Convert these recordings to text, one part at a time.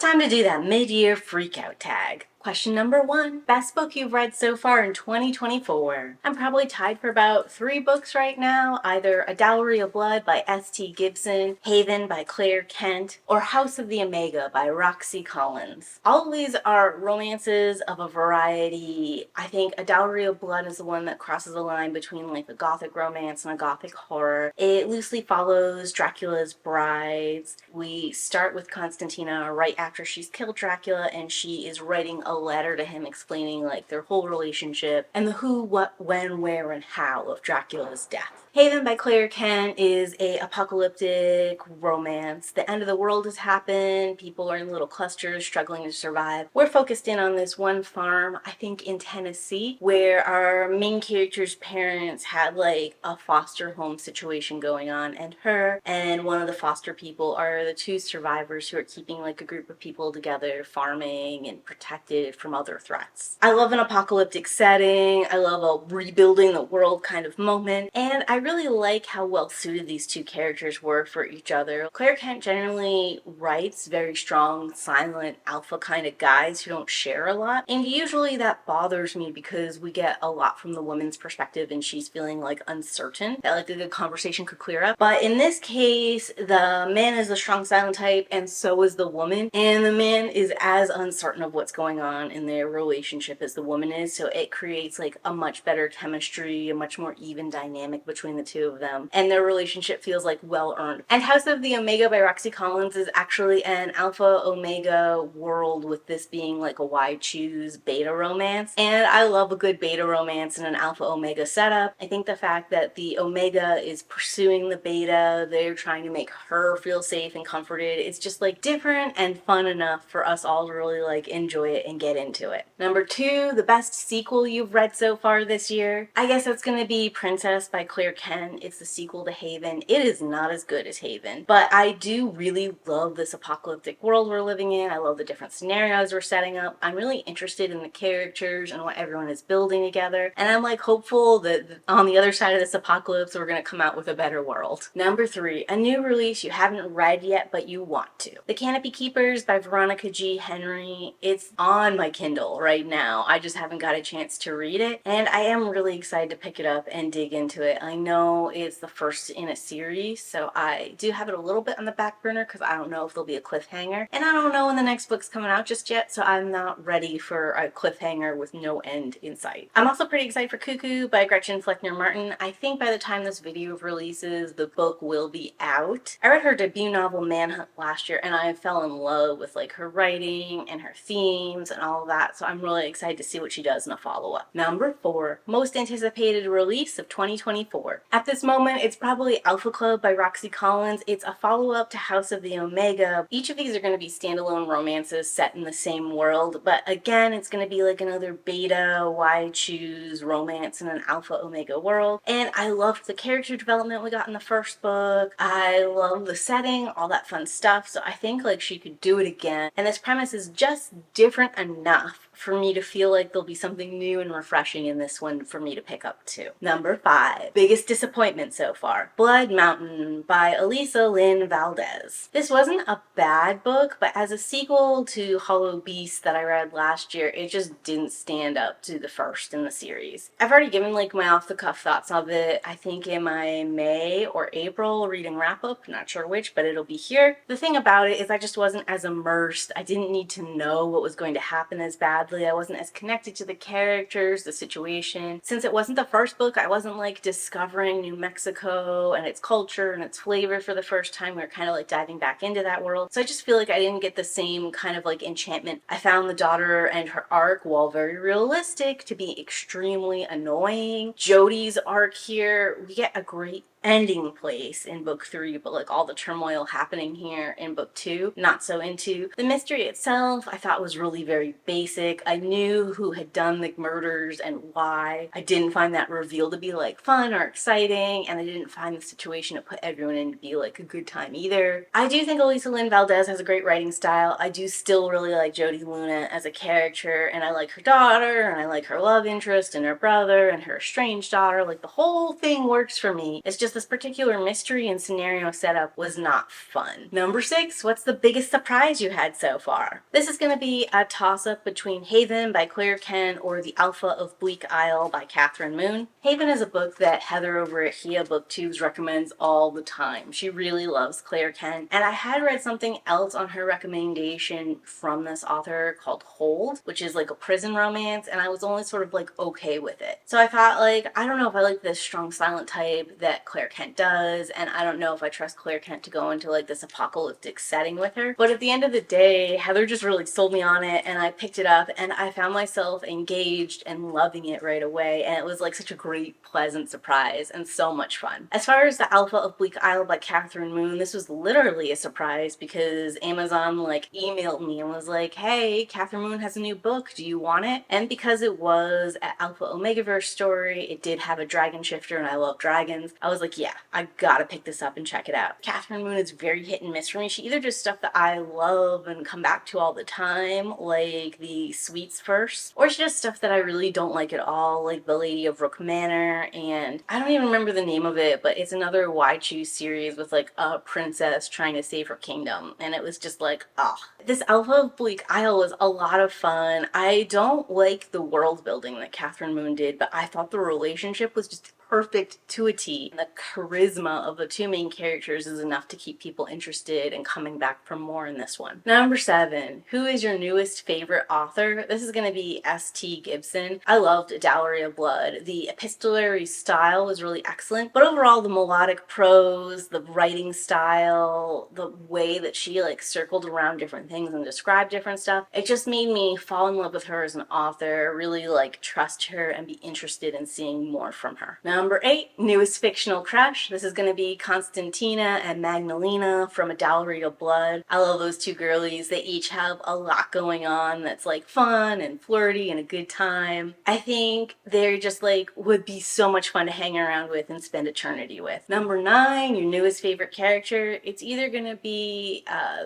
time to do that mid-year freakout tag. Question number 1. Best book you've read so far in 2024. I'm probably tied for about 3 books right now, either A Dowry of Blood by S.T. Gibson, Haven by Claire Kent, or House of the Omega by Roxy Collins. All of these are romances of a variety. I think A Dowry of Blood is the one that crosses the line between like a gothic romance and a gothic horror. It loosely follows Dracula's brides. We start with Constantina right after she's killed Dracula, and she is writing a letter to him explaining like their whole relationship and the who, what, when, where, and how of Dracula's death. Haven by Claire Kent is a apocalyptic romance. The end of the world has happened. People are in little clusters struggling to survive. We're focused in on this one farm, I think in Tennessee, where our main character's parents had like a foster home situation going on, and her and one of the foster people are the 2 survivors who are keeping like a group of people together, farming and protected from other threats. I love an apocalyptic setting. I love a rebuilding the world kind of moment, and I really like how well suited these 2 characters were for each other. Claire Kent generally writes very strong, silent, alpha kind of guys who don't share a lot, and usually that bothers me because we get a lot from the woman's perspective and she's feeling like uncertain that like a good conversation could clear up. But in this case, the man is the strong, silent type, and so is the woman, and the man is as uncertain of what's going on in their relationship as the woman is, so it creates like a much better chemistry, a much more even dynamic between the 2 of them, and their relationship feels like well earned. And House of the Omega by Roxy Collins is actually an alpha omega world, with this being like a why choose beta romance, and I love a good beta romance in an alpha omega setup. I think the fact that the omega is pursuing the beta, they're trying to make her feel safe and comforted, it's just like different and fun enough for us all to really like enjoy it and get into it. Number 2, the best sequel you've read so far this year. I guess it's gonna be Princess by Claire Kent. It's the sequel to Haven. It is not as good as Haven, but I do really love this apocalyptic world we're living in. I love the different scenarios we're setting up. I'm really interested in the characters and what everyone is building together, and I'm like hopeful that on the other side of this apocalypse we're gonna come out with a better world. Number 3, a new release you haven't read yet but you want to. The Canopy Keepers by Veronica G. Henry. It's on my Kindle right now. I just haven't got a chance to read it, and I am really excited to pick it up and dig into it. I know it's the first in a series, so I do have it a little bit on the back burner because I don't know if there'll be a cliffhanger, and I don't know when the next book's coming out just yet, so I'm not ready for a cliffhanger with no end in sight. I'm also pretty excited for Cuckoo by Gretchen Fleckner Martin. I think by the time this video releases, the book will be out. I read her debut novel Manhunt last year, and I fell in love with like her writing and her themes and all of that, so I'm really excited to see what she does in a follow-up. Number 4, most anticipated release of 2024. At this moment, it's probably Alpha Club by Roxy Collins. It's a follow-up to House of the Omega. Each of these are going to be standalone romances set in the same world, but again, it's going to be like another beta, why choose romance in an Alpha Omega world. And I loved the character development we got in the first book. I love the setting, all that fun stuff, so I think like she could do it again. And this premise is just different enough for me to feel like there'll be something new and refreshing in this one for me to pick up too. Number 5, biggest disappointment so far. Blood Mountain by Elisa Lynn Valdez. This wasn't a bad book, but as a sequel to Hollow Beast that I read last year, it just didn't stand up to the first in the series. I've already given like my off-the-cuff thoughts of it, I think in my May or April reading wrap-up, not sure which, but it'll be here. The thing about it is I just wasn't as immersed. I didn't need to know what was going to happen as badly. I wasn't as connected to the characters, the situation. Since it wasn't the first book, I wasn't like discovering New Mexico and its culture and its flavor for the first time. We were kind of like diving back into that world. So I just feel like I didn't get the same kind of like enchantment. I found the daughter and her arc, while very realistic, to be extremely annoying. Jodi's arc here, we get a great ending place in book 3, but like all the turmoil happening here in book 2, not so into. The mystery itself I thought was really very basic. I knew who had done the murders and why. I didn't find that reveal to be like fun or exciting, and I didn't find the situation to put everyone in to be like a good time either. I do think Elisa Lynn Valdez has a great writing style. I do still really like Jodi Luna as a character, and I like her daughter, and I like her love interest and her brother and her estranged daughter. Like the whole thing works for me. It's just just this particular mystery and scenario setup was not fun. Number 6, what's the biggest surprise you had so far? This is going to be a toss-up between Haven by Claire Kent or The Alpha of Bleak Isle by Catherine Moon. Haven is a book that Heather over at Hia BookTubes recommends all the time. She really loves Claire Kent, and I had read something else on her recommendation from this author called Hold, which is like a prison romance, and I was only sort of like okay with it. So I thought, like, I don't know if I like this strong silent type that Claire Kent does, and I don't know if I trust Claire Kent to go into like this apocalyptic setting with her. But at the end of the day, Heather just really sold me on it, and I picked it up and I found myself engaged and loving it right away, and it was like such a great, pleasant surprise and so much fun. As far as The Alpha of Bleak Isle by Catherine Moon, this was literally a surprise because Amazon like emailed me and was like, hey, Catherine Moon has a new book, do you want it? And because it was an Alpha Omegaverse story, it did have a dragon shifter and I love dragons, I was like, yeah, I gotta pick this up and check it out. Catherine Moon is very hit and miss for me. She either does stuff that I love and come back to all the time, like the Sweets First, or she does stuff that I really don't like at all, like The Lady of Rook Manor, and I don't even remember the name of it, but it's another Why Choose series with like a princess trying to save her kingdom, and it was just like, ah. This Alpha of Bleak Isle was a lot of fun. I don't like the world building that Catherine Moon did, but I thought the relationship was just perfect to a T. The charisma of the two main characters is enough to keep people interested and coming back for more in this one. Number 7, who is your newest favorite author? This is going to be S.T. Gibson. I loved A Dowry of Blood. The epistolary style was really excellent, but overall the melodic prose, the writing style, the way that she like circled around different things and described different stuff, it just made me fall in love with her as an author, really like trust her and be interested in seeing more from her. Number 8, newest fictional crush. This is going to be Constantina and Magdalena from A Dowry of Blood. I love those two girlies. They each have a lot going on that's like fun and flirty and a good time. I think they're just like would be so much fun to hang around with and spend eternity with. Number 9, your newest favorite character. It's either going to be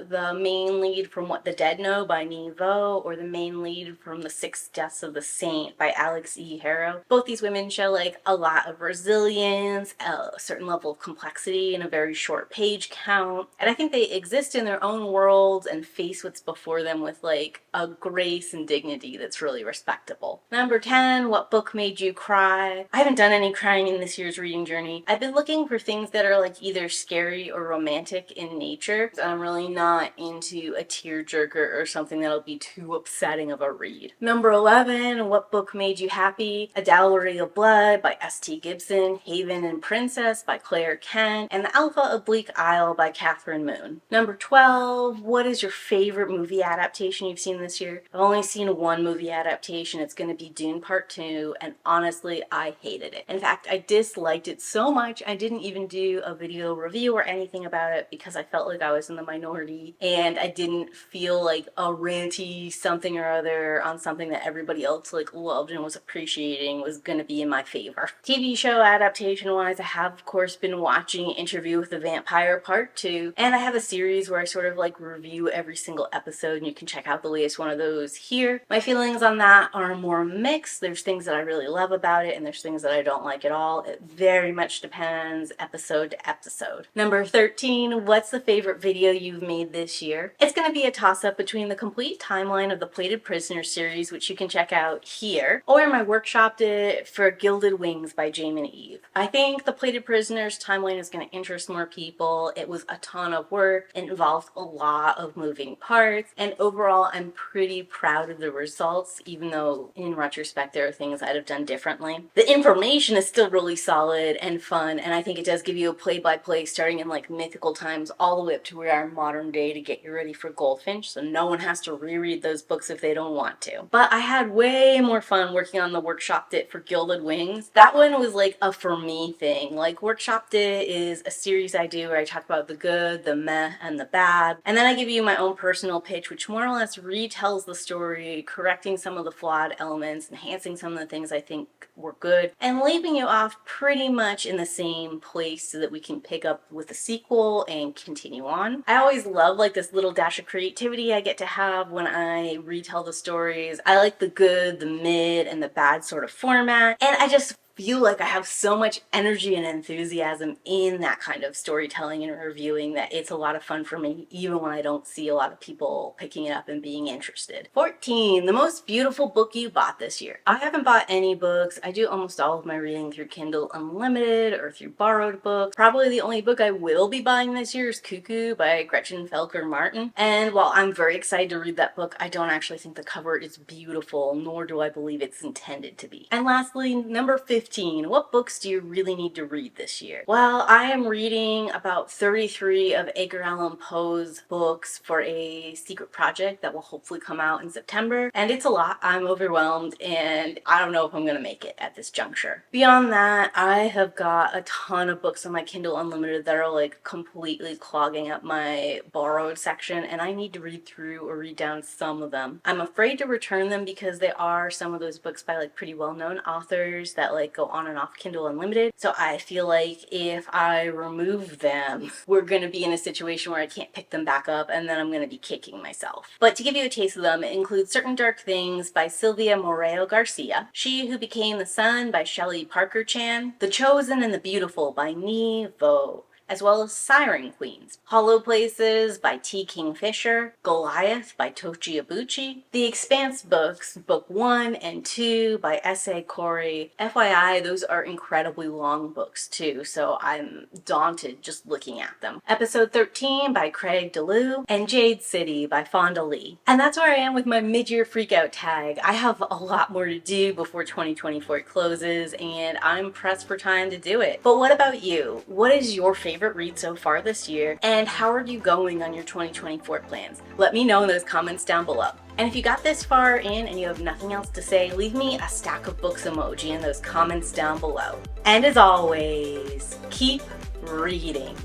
the main lead from What the Dead Know by Neve Vo or the main lead from The Six Deaths of the Saint by Alex E. Harrow. Both these women show like a lot of resilience, a certain level of complexity in a very short page count, and I think they exist in their own worlds and face what's before them with like a grace and dignity that's really respectable. Number 10, what book made you cry? I haven't done any crying in this year's reading journey. I've been looking for things that are like either scary or romantic in nature. I'm really not into a tearjerker or something that'll be too upsetting of a read. Number 11, what book made you happy? A Dowry of Blood by S.T. Gibson, Haven and Princess by Claire Kent, and The Alpha of Bleak Isle by Catherine Moon. Number 12, what is your favorite movie adaptation you've seen this year? I've only seen one movie adaptation. It's going to be Dune Part 2, and honestly, I hated it. In fact, I disliked it so much, I didn't even do a video review or anything about it because I felt like I was in the minority, and I didn't feel like a ranty something or other on something that everybody else like loved and was appreciating was going to be in my favor. TV show adaptation-wise, I have, of course, been watching Interview with the Vampire Part 2, and I have a series where I sort of like review every single episode, and you can check out the latest one of those here. My feelings on that are more mixed. There's things that I really love about it, and there's things that I don't like at all. It very much depends episode to episode. Number 13, what's the favorite video you've made this year? It's going to be a toss-up between the complete timeline of the Plated Prisoner series, which you can check out here, or my workshopped it for Gilded Wings by Jame and Eve. I think the Plated Prisoners timeline is going to interest more people. It was a ton of work. It involved a lot of moving parts, and overall I'm pretty proud of the results, even though in retrospect there are things I'd have done differently. The information is still really solid and fun, and I think it does give you a play-by-play starting in like mythical times all the way up to where we are in modern day to get you ready for Goldfinch, so no one has to reread those books if they don't want to. But I had way more fun working on the Workshopped It for Gilded Wings. That one was like a for me thing. Like Workshopped It is a series I do where I talk about the good, the meh, and the bad, and then I give you my own personal pitch, which more or less retells the story, correcting some of the flawed elements, enhancing some of the things I think were good, and leaving you off pretty much in the same place so that we can pick up with the sequel and continue on. I always love like this little dash of creativity I get to have when I retell the stories. I like the good, the mid, and the bad sort of format, and I just feel like I have so much energy and enthusiasm in that kind of storytelling and reviewing that it's a lot of fun for me, even when I don't see a lot of people picking it up and being interested. 14, the most beautiful book you bought this year. I haven't bought any books. I do almost all of my reading through Kindle Unlimited or through borrowed books. Probably the only book I will be buying this year is Cuckoo by Gretchen Felker Martin. And while I'm very excited to read that book, I don't actually think the cover is beautiful, nor do I believe it's intended to be. And lastly, number 15, what books do you really need to read this year? Well, I am reading about 33 of Edgar Allan Poe's books for a secret project that will hopefully come out in September, and it's a lot. I'm overwhelmed, and I don't know if I'm gonna make it at this juncture. Beyond that, I have got a ton of books on my Kindle Unlimited that are like completely clogging up my borrowed section, and I need to read through or read down some of them. I'm afraid to return them because they are some of those books by like pretty well-known authors that like go on and off Kindle Unlimited. So I feel like if I remove them, we're gonna be in a situation where I can't pick them back up, and then I'm gonna be kicking myself. But to give you a taste of them, it includes Certain Dark Things by Sylvia Moreo Garcia, She Who Became the Sun by Shelley Parker Chan, The Chosen and the Beautiful by Nhi Vo, as well as Siren Queens, Hollow Places by T. Kingfisher, Goliath by Tochi Abuchi, The Expanse books, Book 1 and 2 by S.A. Corey. FYI, those are incredibly long books too, so I'm daunted just looking at them. Episode 13 by Craig DeLue, and Jade City by Fonda Lee. And that's where I am with my mid-year freakout tag. I have a lot more to do before 2024 closes, and I'm pressed for time to do it. But what about you? What is your favorite read so far this year, and how are you going on your 2024 plans? Let me know in those comments down below. And if you got this far in and you have nothing else to say, leave me a stack of books emoji in those comments down below. And as always, keep reading.